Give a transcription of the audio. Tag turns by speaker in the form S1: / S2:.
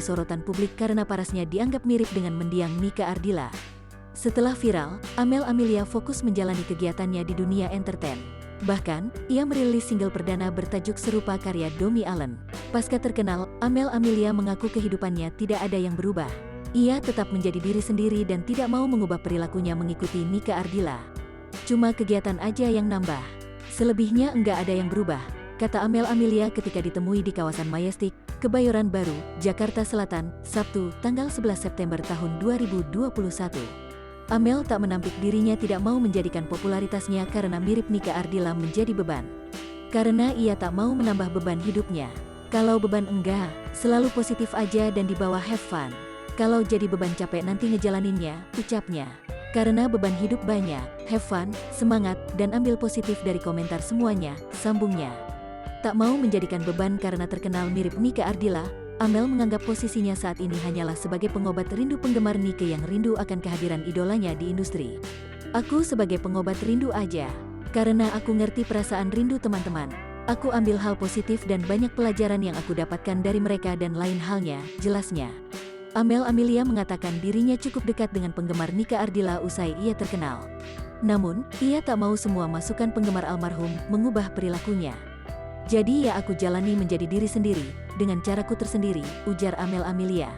S1: sorotan publik karena parasnya dianggap mirip dengan mendiang Nika Ardila. Setelah viral, Amel Amelia fokus menjalani kegiatannya di dunia entertain. Bahkan, ia merilis single perdana bertajuk serupa karya Domi Allen. Pasca terkenal, Amel Amelia mengaku kehidupannya tidak ada yang berubah. Ia tetap menjadi diri sendiri dan tidak mau mengubah perilakunya mengikuti Nika Ardila. Cuma kegiatan aja yang nambah. Selebihnya enggak ada yang berubah, kata Amel Amelia ketika ditemui di kawasan Majestic, Kebayoran Baru, Jakarta Selatan, Sabtu, tanggal 11 September tahun 2021. Amel tak menampik dirinya tidak mau menjadikan popularitasnya karena mirip Nika Ardila menjadi beban. Karena ia tak mau menambah beban hidupnya. Kalau beban enggak, selalu positif aja dan dibawa have fun. Kalau jadi beban capek nanti ngejalaninnya, ucapnya. Karena beban hidup banyak, have fun, semangat, dan ambil positif dari komentar semuanya, sambungnya. Tak mau menjadikan beban karena terkenal mirip Nika Ardila, Amel menganggap posisinya saat ini hanyalah sebagai pengobat rindu penggemar Nika yang rindu akan kehadiran idolanya di industri. Aku sebagai pengobat rindu aja. Karena aku ngerti perasaan rindu teman-teman. Aku ambil hal positif dan banyak pelajaran yang aku dapatkan dari mereka dan lain halnya, jelasnya. Amel Amelia mengatakan dirinya cukup dekat dengan penggemar Nika Ardila usai ia terkenal. Namun, ia tak mau semua masukan penggemar almarhum mengubah perilakunya. Jadi ya aku jalani menjadi diri sendiri, dengan caraku tersendiri, ujar Amel Amelia.